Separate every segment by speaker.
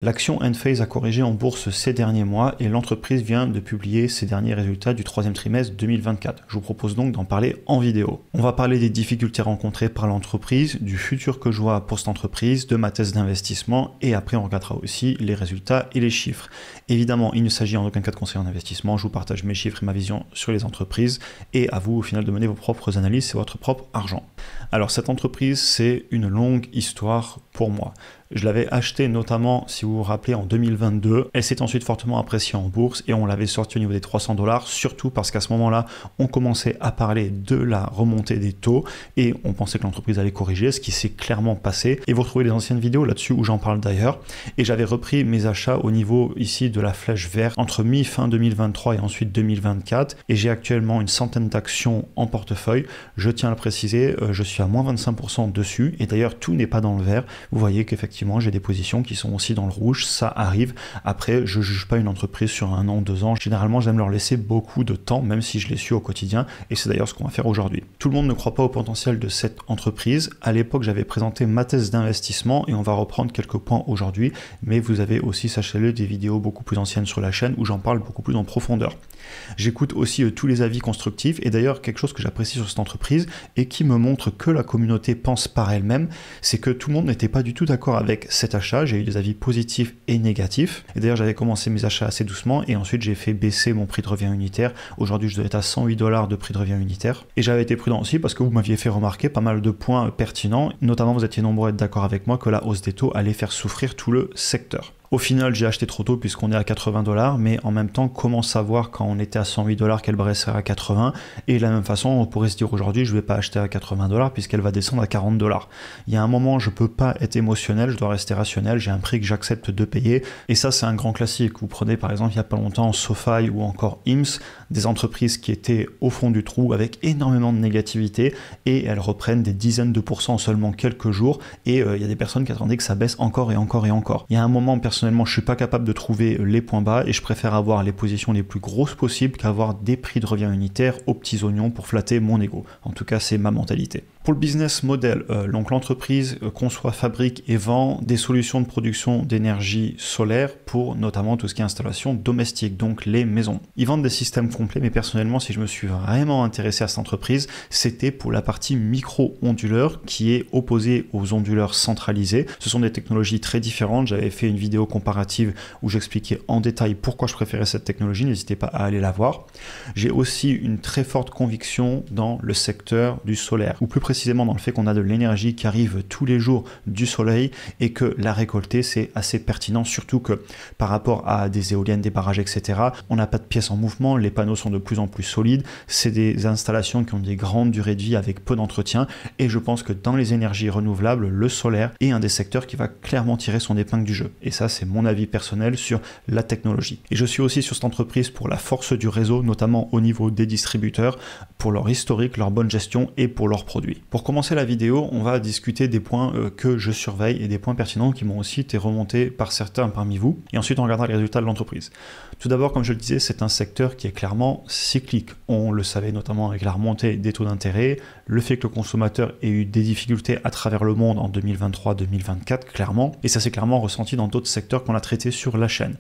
Speaker 1: L'action Enphase a corrigé en bourse ces derniers mois et l'entreprise vient de publier ses derniers résultats du troisième trimestre 2024. Je vous propose donc d'en parler en vidéo. On va parler des difficultés rencontrées par l'entreprise, du futur que je vois pour cette entreprise, de ma thèse d'investissement et après on regardera aussi les résultats et les chiffres. Évidemment, il ne s'agit en aucun cas de conseil en investissement, je vous partage mes chiffres et ma vision sur les entreprises et à vous au final de mener vos propres analyses, c'est votre propre argent. Alors cette entreprise, c'est une longue histoire pour moi. Je l'avais achetée notamment, si vous vous rappelez, en 2022. Elle s'est ensuite fortement appréciée en bourse et on l'avait sortie au niveau des 300 $, surtout parce qu'à ce moment-là, on commençait à parler de la remontée des taux et on pensait que l'entreprise allait corriger, ce qui s'est clairement passé. Et vous retrouvez les anciennes vidéos là-dessus où j'en parle d'ailleurs. Et j'avais repris mes achats au niveau ici de la flèche verte entre mi-fin 2023 et ensuite 2024. Et j'ai actuellement une centaine d'actions en portefeuille. Je tiens à le préciser, je suis à moins 25% dessus. Et d'ailleurs, tout n'est pas dans le vert. Vous voyez qu'effectivement, j'ai des positions qui sont aussi dans le rouge, ça arrive. Après, je ne juge pas une entreprise sur 1 an, 2 ans. Généralement, j'aime leur laisser beaucoup de temps, même si je les suis au quotidien. Et c'est d'ailleurs ce qu'on va faire aujourd'hui. Tout le monde ne croit pas au potentiel de cette entreprise. À l'époque, j'avais présenté ma thèse d'investissement et on va reprendre quelques points aujourd'hui. Mais vous avez aussi, sachez-le, des vidéos beaucoup plus anciennes sur la chaîne où j'en parle beaucoup plus en profondeur. J'écoute aussi tous les avis constructifs et d'ailleurs quelque chose que j'apprécie sur cette entreprise et qui me montre que la communauté pense par elle-même, c'est que tout le monde n'était pas du tout d'accord avec cet achat. J'ai eu des avis positifs et négatifs et d'ailleurs j'avais commencé mes achats assez doucement et ensuite j'ai fait baisser mon prix de revient unitaire. Aujourd'hui je dois être à 108 $ de prix de revient unitaire et j'avais été prudent aussi parce que vous m'aviez fait remarquer pas mal de points pertinents, notamment vous étiez nombreux à être d'accord avec moi que la hausse des taux allait faire souffrir tout le secteur. Au final, j'ai acheté trop tôt puisqu'on est à 80 $, mais en même temps, comment savoir quand on était à 108 $ qu'elle baisserait à 80 ? Et de la même façon, on pourrait se dire aujourd'hui, je ne vais pas acheter à 80 $ puisqu'elle va descendre à 40 $. Il y a un moment, je ne peux pas être émotionnel, je dois rester rationnel, j'ai un prix que j'accepte de payer. Et ça, c'est un grand classique. Vous prenez par exemple, il n'y a pas longtemps, SoFi ou encore IMSS, des entreprises qui étaient au fond du trou avec énormément de négativité et elles reprennent des dizaines de pourcents en seulement quelques jours. Et il y a des personnes qui attendaient que ça baisse encore et encore et encore. Il y a un moment, personnellement, je suis pas capable de trouver les points bas et je préfère avoir les positions les plus grosses possibles qu'avoir des prix de revient unitaire aux petits oignons pour flatter mon ego. En tout cas, c'est ma mentalité. Pour le business model, donc l'entreprise conçoit, fabrique et vend des solutions de production d'énergie solaire pour notamment tout ce qui est installation domestique, donc les maisons. Ils vendent des systèmes complets, mais personnellement, si je me suis vraiment intéressé à cette entreprise, c'était pour la partie micro-onduleur qui est opposée aux onduleurs centralisés. Ce sont des technologies très différentes. J'avais fait une vidéo comparative où j'expliquais en détail pourquoi je préférais cette technologie. N'hésitez pas à aller la voir. J'ai aussi une très forte conviction dans le secteur du solaire, ou plus précisément dans le fait qu'on a de l'énergie qui arrive tous les jours du soleil et que la récolter, c'est assez pertinent, surtout que par rapport à des éoliennes, des barrages, etc., on n'a pas de pièces en mouvement, les panneaux sont de plus en plus solides, c'est des installations qui ont des grandes durées de vie avec peu d'entretien et je pense que dans les énergies renouvelables, le solaire est un des secteurs qui va clairement tirer son épingle du jeu. Et ça, c'est mon avis personnel sur la technologie. Et je suis aussi sur cette entreprise pour la force du réseau, notamment au niveau des distributeurs, pour leur historique, leur bonne gestion et pour leurs produits. Pour commencer la vidéo, on va discuter des points que je surveille et des points pertinents qui m'ont aussi été remontés par certains parmi vous. Et ensuite, on regardera les résultats de l'entreprise. Tout d'abord, comme je le disais, c'est un secteur qui est clairement cyclique. On le savait notamment avec la remontée des taux d'intérêt, le fait que le consommateur ait eu des difficultés à travers le monde en 2023-2024, clairement. Et ça s'est clairement ressenti dans d'autres secteurs qu'on a traités sur la chaîne.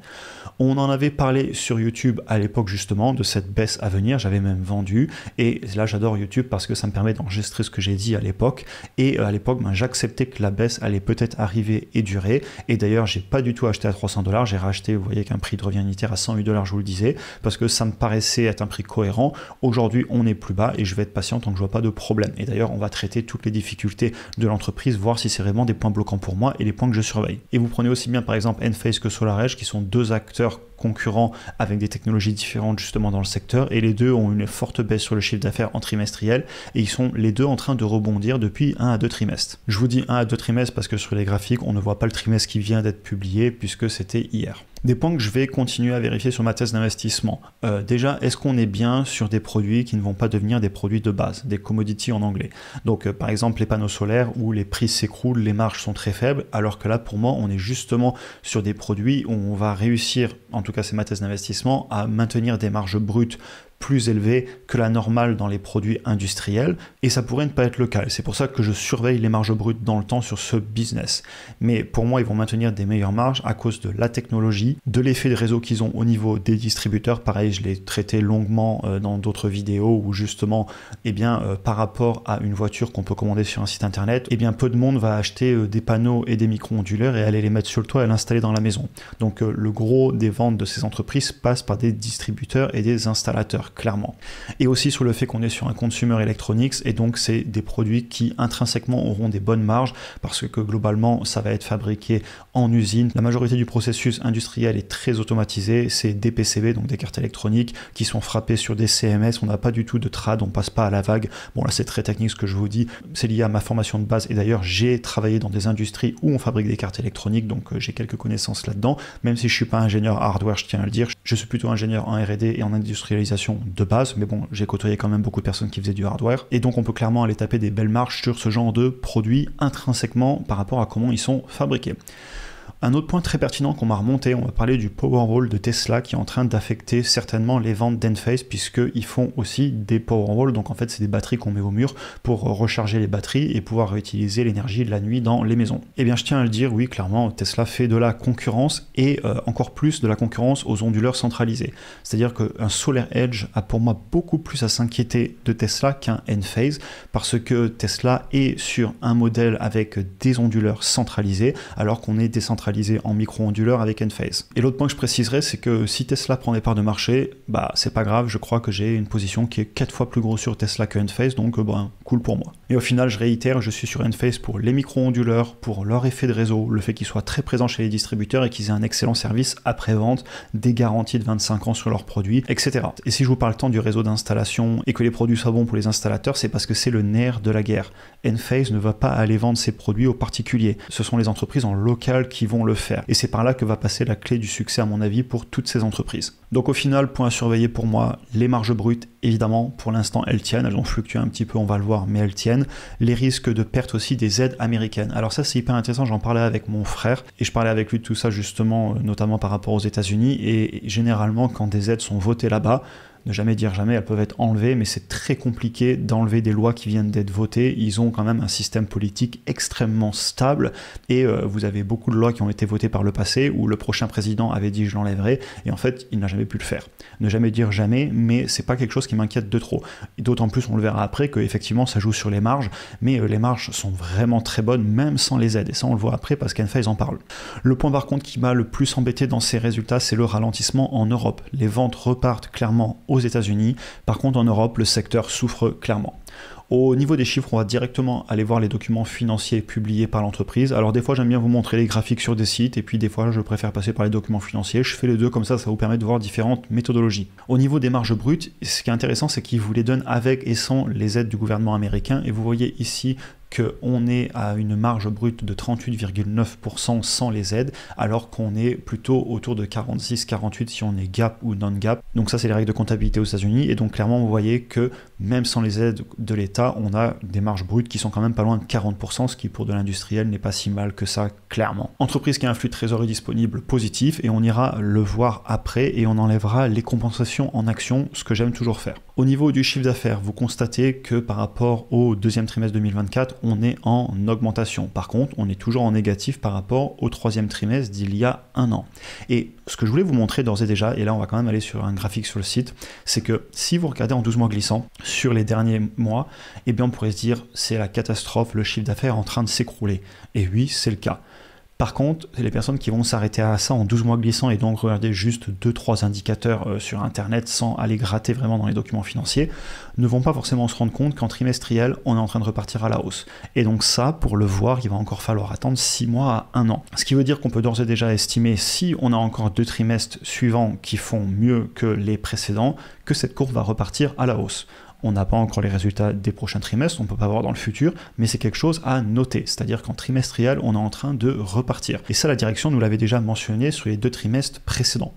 Speaker 1: On en avait parlé sur YouTube à l'époque justement de cette baisse à venir, j'avais même vendu. Et là, j'adore YouTube parce que ça me permet d'enregistrer ce que j'ai dit à l'époque. Et à l'époque, j'acceptais que la baisse allait peut-être arriver et durer. Et d'ailleurs, j'ai pas du tout acheté à 300 $. J'ai racheté, vous voyez, qu'un prix de revient unitaire à 108 $, je vous le disais, parce que ça me paraissait être un prix cohérent. Aujourd'hui, on est plus bas et je vais être patient tant que je vois pas de problème. Et d'ailleurs, on va traiter toutes les difficultés de l'entreprise, voir si c'est vraiment des points bloquants pour moi et les points que je surveille. Et vous prenez aussi bien, par exemple, Enphase que SolarEdge, qui sont deux acteurs concurrents avec des technologies différentes justement dans le secteur et les deux ont une forte baisse sur le chiffre d'affaires en trimestriel et ils sont les deux en train de rebondir depuis 1 à 2 trimestres. Je vous dis 1 à 2 trimestres parce que sur les graphiques on ne voit pas le trimestre qui vient d'être publié puisque c'était hier. Des points que je vais continuer à vérifier sur ma thèse d'investissement. Déjà, est-ce qu'on est bien sur des produits qui ne vont pas devenir des produits de base, des commodities en anglais. Donc par exemple les panneaux solaires où les prix s'écroulent, les marges sont très faibles, alors que là pour moi on est justement sur des produits où on va réussir, en tout cas c'est ma thèse d'investissement, à maintenir des marges brutes plus élevé que la normale dans les produits industriels, et ça pourrait ne pas être le cas. C'est pour ça que je surveille les marges brutes dans le temps sur ce business. Mais pour moi, ils vont maintenir des meilleures marges à cause de la technologie, de l'effet de réseau qu'ils ont au niveau des distributeurs. Pareil, je l'ai traité longuement dans d'autres vidéos où justement, par rapport à une voiture qu'on peut commander sur un site internet, peu de monde va acheter des panneaux et des micro-onduleurs et aller les mettre sur le toit et l'installer dans la maison. Donc le gros des ventes de ces entreprises passe par des distributeurs et des installateurs, clairement. Et aussi sur le fait qu'on est sur un consumer electronics, et donc c'est des produits qui intrinsèquement auront des bonnes marges parce que globalement ça va être fabriqué en usine. La majorité du processus industriel est très automatisé, c'est des PCB, donc des cartes électroniques qui sont frappées sur des CMS, on n'a pas du tout de trad, on passe pas à la vague. Bon là c'est très technique ce que je vous dis, c'est lié à ma formation de base et d'ailleurs j'ai travaillé dans des industries où on fabrique des cartes électroniques, donc j'ai quelques connaissances là-dedans, même si je suis pas ingénieur hardware, je tiens à le dire, je suis plutôt ingénieur en R&D et en industrialisation de base, mais bon, j'ai côtoyé quand même beaucoup de personnes qui faisaient du hardware, et donc on peut clairement aller taper des belles marges sur ce genre de produits intrinsèquement par rapport à comment ils sont fabriqués. Un autre point très pertinent qu'on m'a remonté, on va parler du Powerwall de Tesla qui est en train d'affecter certainement les ventes d'Enphase puisqu'ils font aussi des Powerwall, donc en fait c'est des batteries qu'on met au mur pour recharger les batteries et pouvoir réutiliser l'énergie de la nuit dans les maisons. Eh bien je tiens à le dire, oui clairement Tesla fait de la concurrence et encore plus de la concurrence aux onduleurs centralisés. C'est-à-dire qu'un Solar Edge a pour moi beaucoup plus à s'inquiéter de Tesla qu'un Enphase parce que Tesla est sur un modèle avec des onduleurs centralisés alors qu'on est décentralisé en micro-onduleur avec Enphase. Et l'autre point que je préciserai, c'est que si Tesla prend des parts de marché, c'est pas grave, je crois que j'ai une position qui est 4 fois plus grosse sur Tesla que Enphase, donc cool pour moi. Et au final, je réitère, je suis sur Enphase pour les micro-onduleurs, pour leur effet de réseau, le fait qu'ils soient très présents chez les distributeurs et qu'ils aient un excellent service après-vente, des garanties de 25 ans sur leurs produits, etc. Et si je vous parle tant du réseau d'installation et que les produits soient bons pour les installateurs, c'est parce que c'est le nerf de la guerre. Enphase ne va pas aller vendre ses produits aux particuliers. Ce sont les entreprises en local qui vont le faire. Et c'est par là que va passer la clé du succès à mon avis pour toutes ces entreprises. Donc au final, point à surveiller pour moi, les marges brutes, évidemment, pour l'instant elles tiennent, elles ont fluctué un petit peu, on va le voir, mais elles tiennent. Les risques de perte aussi des aides américaines. Alors ça c'est hyper intéressant, j'en parlais avec mon frère et je parlais avec lui de tout ça justement, notamment par rapport aux États-Unis, et généralement quand des aides sont votées là-bas, ne jamais dire jamais, elles peuvent être enlevées, mais c'est très compliqué d'enlever des lois qui viennent d'être votées. Ils ont quand même un système politique extrêmement stable et vous avez beaucoup de lois qui ont été votées par le passé où le prochain président avait dit je l'enlèverai et en fait il n'a jamais pu le faire. Ne jamais dire jamais, mais c'est pas quelque chose qui m'inquiète de trop. D'autant plus on le verra après que effectivement ça joue sur les marges, mais les marges sont vraiment très bonnes même sans les aides et ça on le voit après parce qu'Enphase en parle. Le point par contre qui m'a le plus embêté dans ces résultats, c'est le ralentissement en Europe. Les ventes repartent clairement aux États-Unis. Par contre, en Europe, le secteur souffre clairement. Au niveau des chiffres, on va directement aller voir les documents financiers publiés par l'entreprise. Alors des fois, j'aime bien vous montrer les graphiques sur des sites et puis des fois, je préfère passer par les documents financiers. Je fais les deux comme ça vous permet de voir différentes méthodologies. Au niveau des marges brutes, ce qui est intéressant, c'est qu'ils vous les donnent avec et sans les aides du gouvernement américain. Et vous voyez ici qu'on est à une marge brute de 38,9% sans les aides, alors qu'on est plutôt autour de 46-48 si on est GAAP ou non-GAAP. Donc ça, c'est les règles de comptabilité aux États-Unis. Et donc clairement, vous voyez que même sans les aides de l'État, on a des marges brutes qui sont quand même pas loin de 40%, ce qui pour de l'industriel n'est pas si mal que ça, clairement. Entreprise qui a un flux de trésorerie disponible positif, et on ira le voir après, et on enlèvera les compensations en actions, ce que j'aime toujours faire. Au niveau du chiffre d'affaires, vous constatez que par rapport au deuxième trimestre 2024, on est en augmentation. Par contre, on est toujours en négatif par rapport au troisième trimestre d'il y a un an. Et ce que je voulais vous montrer d'ores et déjà, et là on va quand même aller sur un graphique sur le site, c'est que si vous regardez en 12 mois glissants sur les derniers mois, eh bien on pourrait se dire c'est la catastrophe, le chiffre d'affaires est en train de s'écrouler. Et oui, c'est le cas. Par contre, les personnes qui vont s'arrêter à ça en 12 mois glissants et donc regarder juste 2-3 indicateurs sur Internet sans aller gratter vraiment dans les documents financiers, ne vont pas forcément se rendre compte qu'en trimestriel, on est en train de repartir à la hausse. Et donc ça, pour le voir, il va encore falloir attendre 6 mois à 1 an. Ce qui veut dire qu'on peut d'ores et déjà estimer, si on a encore 2 trimestres suivants qui font mieux que les précédents, que cette courbe va repartir à la hausse. On n'a pas encore les résultats des prochains trimestres, on ne peut pas voir dans le futur, mais c'est quelque chose à noter. C'est-à-dire qu'en trimestriel, on est en train de repartir. Et ça, la direction nous l'avait déjà mentionné sur les 2 trimestres précédents.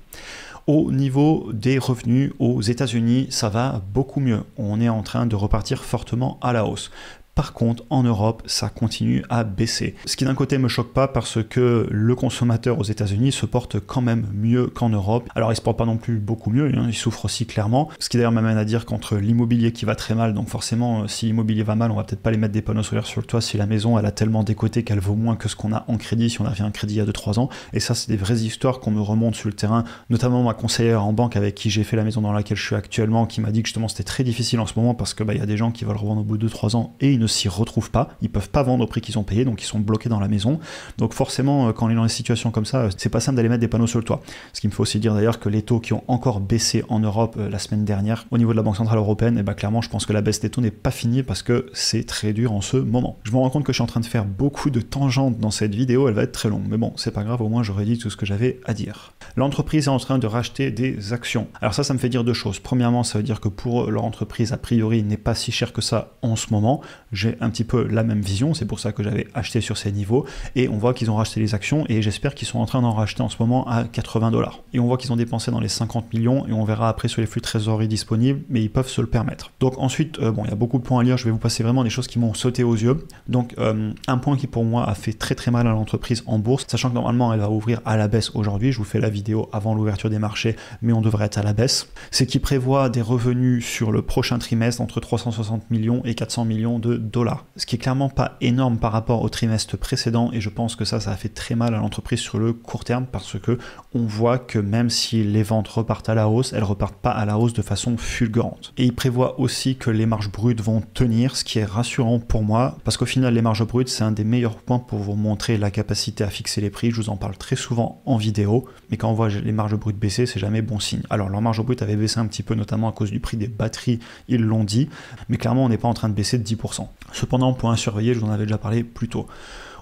Speaker 1: Au niveau des revenus aux États-Unis, ça va beaucoup mieux. On est en train de repartir fortement à la hausse. Par contre, en Europe, ça continue à baisser. Ce qui d'un côté me choque pas parce que le consommateur aux États-Unis se porte quand même mieux qu'en Europe. Alors il se porte pas non plus beaucoup mieux, hein, il souffre aussi clairement. Ce qui d'ailleurs m'amène à dire qu'entre l'immobilier qui va très mal, donc forcément si l'immobilier va mal, on va peut-être pas les mettre des panneaux solaires sur le toit si la maison elle a tellement décoté qu'elle vaut moins que ce qu'on a en crédit si on a fait un crédit il y a 2-3 ans. Et ça c'est des vraies histoires qu'on me remonte sur le terrain, notamment ma conseillère en banque avec qui j'ai fait la maison dans laquelle je suis actuellement, qui m'a dit que justement c'était très difficile en ce moment parce que y a des gens qui veulent revendre au bout de 2-3 ans et ils ne s'y retrouvent pas, ils peuvent pas vendre au prix qu'ils ont payé, donc ils sont bloqués dans la maison. Donc forcément, quand on est dans des situations comme ça, c'est pas simple d'aller mettre des panneaux sur le toit. Ce qui me fait aussi dire d'ailleurs que les taux qui ont encore baissé en Europe la semaine dernière au niveau de la Banque Centrale Européenne, et clairement je pense que la baisse des taux n'est pas finie parce que c'est très dur en ce moment. Je me rends compte que je suis en train de faire beaucoup de tangentes dans cette vidéo, elle va être très longue, mais bon, c'est pas grave, au moins j'aurais dit tout ce que j'avais à dire. L'entreprise est en train de racheter des actions. Alors ça me fait dire 2 choses. Premièrement, ça veut dire que pour leur entreprise, a priori, n'est pas si cher que ça en ce moment. J'ai un petit peu la même vision, c'est pour ça que j'avais acheté sur ces niveaux, et on voit qu'ils ont racheté les actions, et j'espère qu'ils sont en train d'en racheter en ce moment à 80 $. Et on voit qu'ils ont dépensé dans les 50 millions, et on verra après sur les flux de trésorerie disponibles, mais ils peuvent se le permettre. Donc ensuite, il y a beaucoup de points à lire, je vais vous passer vraiment des choses qui m'ont sauté aux yeux. Donc un point qui pour moi a fait très très mal à l'entreprise en bourse, sachant que normalement elle va ouvrir à la baisse aujourd'hui, je vous fais la vidéo avant l'ouverture des marchés, mais on devrait être à la baisse, c'est qu'ils prévoient des revenus sur le prochain trimestre entre 360 millions et 400 millions de dollars, ce qui est clairement pas énorme par rapport au trimestre précédent, et je pense que ça a fait très mal à l'entreprise sur le court terme parce que on voit que même si les ventes repartent à la hausse, elles repartent pas à la hausse de façon fulgurante. Et ils prévoient aussi que les marges brutes vont tenir, ce qui est rassurant pour moi parce qu'au final les marges brutes c'est un des meilleurs points pour vous montrer la capacité à fixer les prix. Je vous en parle très souvent en vidéo, mais quand on voit les marges brutes baisser, c'est jamais bon signe. Alors leur marge brute avait baissé un petit peu, notamment à cause du prix des batteries, ils l'ont dit, mais clairement on n'est pas en train de baisser de 10%. Cependant, point à surveiller, je vous en avais déjà parlé plus tôt.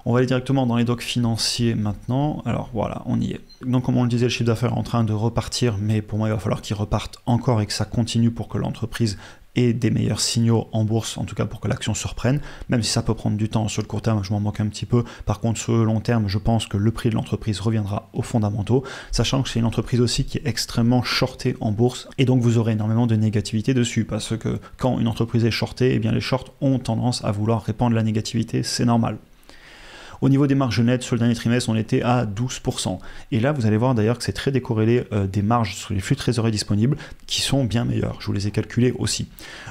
Speaker 1: On va aller directement dans les docs financiers maintenant. Alors voilà, on y est. Donc comme on le disait, le chiffre d'affaires est en train de repartir, mais pour moi il va falloir qu'il reparte encore et que ça continue pour que l'entreprise ait des meilleurs signaux en bourse, en tout cas pour que l'action se reprenne, même si ça peut prendre du temps sur le court terme, je m'en moque un petit peu. Par contre sur le long terme, je pense que le prix de l'entreprise reviendra aux fondamentaux, sachant que c'est une entreprise aussi qui est extrêmement shortée en bourse, et donc vous aurez énormément de négativité dessus, parce que quand une entreprise est shortée, eh bien les shorts ont tendance à vouloir répandre la négativité, c'est normal. Au niveau des marges nettes, sur le dernier trimestre, on était à 12%. Et là, vous allez voir d'ailleurs que c'est très décorrélé des marges sur les flux de trésorerie disponibles qui sont bien meilleurs. Je vous les ai calculés aussi.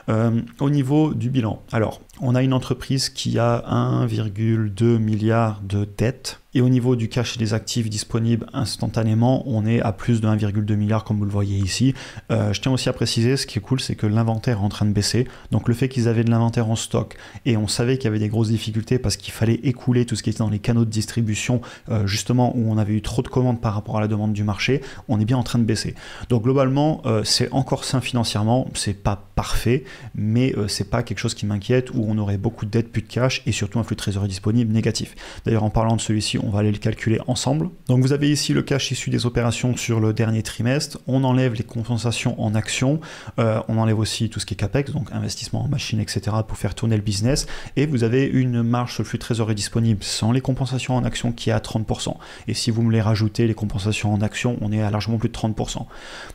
Speaker 1: Au niveau du bilan, alors, on a une entreprise qui a 1,2 milliard de dettes. Et au niveau du cash et des actifs disponibles instantanément, on est à plus de 1,2 milliard comme vous le voyez ici. Je tiens aussi à préciser, ce qui est cool, c'est que l'inventaire est en train de baisser. Donc le fait qu'ils avaient de l'inventaire en stock et on savait qu'il y avait des grosses difficultés parce qu'il fallait écouler tout ce qui était dans les canaux de distribution, justement où on avait eu trop de commandes par rapport à la demande du marché, on est bien en train de baisser. Donc globalement, c'est encore sain financièrement, c'est pas parfait, mais c'est pas quelque chose qui m'inquiète où on aurait beaucoup de dettes, plus de cash et surtout un flux de trésorerie disponible négatif. D'ailleurs en parlant de celui-ci, on va aller le calculer ensemble. Donc vous avez ici le cash issu des opérations sur le dernier trimestre, on enlève les compensations en actions, on enlève aussi tout ce qui est capex, donc investissement en machines, etc. pour faire tourner le business, et vous avez une marge sur le flux de trésorerie disponible sans les compensations en actions qui est à 30%. Et si vous me les rajoutez, les compensations en actions, on est à largement plus de 30%.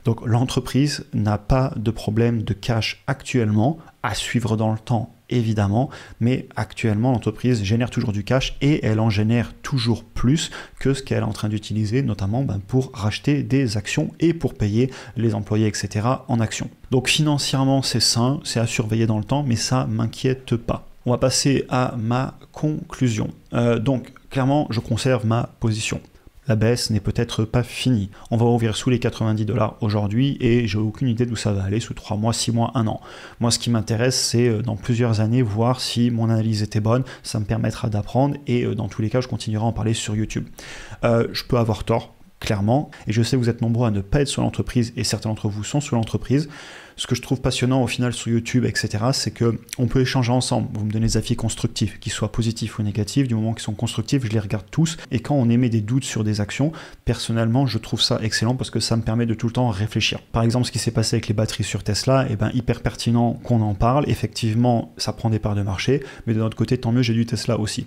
Speaker 1: Donc l'entreprise n'a pas de problème de cash actuellement, à suivre dans le temps évidemment, mais actuellement l'entreprise génère toujours du cash et elle en génère toujours plus que ce qu'elle est en train d'utiliser, notamment pour racheter des actions et pour payer les employés, etc. en actions. Donc financièrement c'est sain, c'est à surveiller dans le temps, mais ça m'inquiète pas. On va passer à ma conclusion. Donc clairement je conserve ma position. La baisse n'est peut-être pas finie. On va ouvrir sous les 90 $ aujourd'hui et j'ai aucune idée d'où ça va aller, sous 3 mois, 6 mois, 1 an. Moi, ce qui m'intéresse, c'est dans plusieurs années voir si mon analyse était bonne, ça me permettra d'apprendre et dans tous les cas, je continuerai à en parler sur YouTube. Je peux avoir tort, clairement, et je sais que vous êtes nombreux à ne pas être sur l'entreprise et certains d'entre vous sont sur l'entreprise. Ce que je trouve passionnant au final sur YouTube, etc., c'est qu'on peut échanger ensemble. Vous me donnez des avis constructifs, qu'ils soient positifs ou négatifs. Du moment qu'ils sont constructifs, je les regarde tous. Et quand on émet des doutes sur des actions, personnellement, je trouve ça excellent parce que ça me permet de tout le temps réfléchir. Par exemple, ce qui s'est passé avec les batteries sur Tesla, hyper pertinent qu'on en parle. Effectivement, ça prend des parts de marché, mais de notre côté, tant mieux, j'ai du Tesla aussi.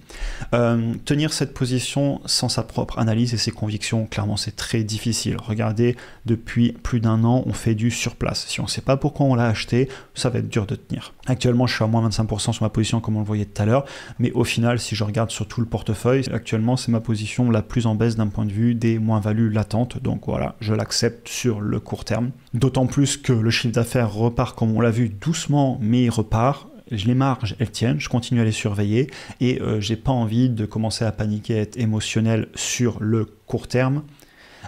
Speaker 1: Tenir cette position sans sa propre analyse et ses convictions, clairement, c'est très difficile. Regardez, depuis plus d'un an, on fait du sur place. Si on ne sait pas pourquoi on l'a acheté, ça va être dur de tenir. Actuellement, je suis à moins 25% sur ma position, comme on le voyait tout à l'heure, mais au final, si je regarde sur tout le portefeuille, actuellement, c'est ma position la plus en baisse d'un point de vue des moins-values latentes. Donc voilà, je l'accepte sur le court terme. D'autant plus que le chiffre d'affaires repart, comme on l'a vu, doucement, mais il repart. Les marges, elles tiennent, je continue à les surveiller et j'ai pas envie de commencer à paniquer, à être émotionnel sur le court terme,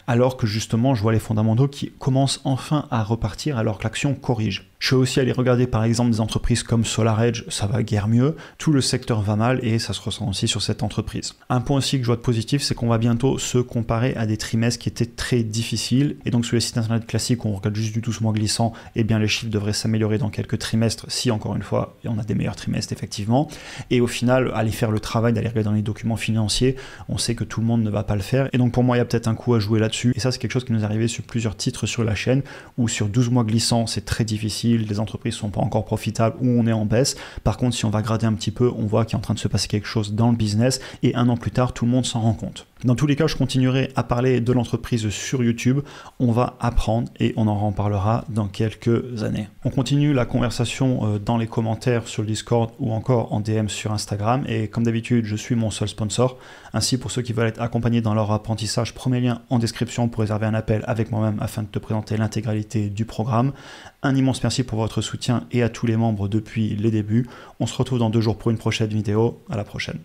Speaker 1: alors que justement, je vois les fondamentaux qui commencent enfin à repartir alors que l'action corrige. Je suis aussi allé regarder par exemple des entreprises comme SolarEdge, ça va guère mieux, tout le secteur va mal et ça se ressent aussi sur cette entreprise. Un point aussi que je vois de positif, c'est qu'on va bientôt se comparer à des trimestres qui étaient très difficiles et donc sur les sites internet classiques où on regarde juste du 12 mois glissant, eh bien les chiffres devraient s'améliorer dans quelques trimestres si encore une fois on a des meilleurs trimestres effectivement, et au final aller faire le travail d'aller regarder dans les documents financiers, on sait que tout le monde ne va pas le faire et donc pour moi il y a peut-être un coup à jouer là-dessus et ça c'est quelque chose qui nous est arrivé sur plusieurs titres sur la chaîne où sur 12 mois glissant c'est très difficile, les entreprises ne sont pas encore profitables ou on est en baisse. Par contre, si on va gratter un petit peu, on voit qu'il est en train de se passer quelque chose dans le business et un an plus tard, tout le monde s'en rend compte. Dans tous les cas, je continuerai à parler de l'entreprise sur YouTube. On va apprendre et on en reparlera dans quelques années. On continue la conversation dans les commentaires sur le Discord ou encore en DM sur Instagram. Et comme d'habitude, je suis mon seul sponsor. Ainsi, pour ceux qui veulent être accompagnés dans leur apprentissage, premier lien en description pour réserver un appel avec moi-même afin de te présenter l'intégralité du programme. Un immense merci pour votre soutien et à tous les membres depuis les débuts. On se retrouve dans 2 jours pour une prochaine vidéo. À la prochaine.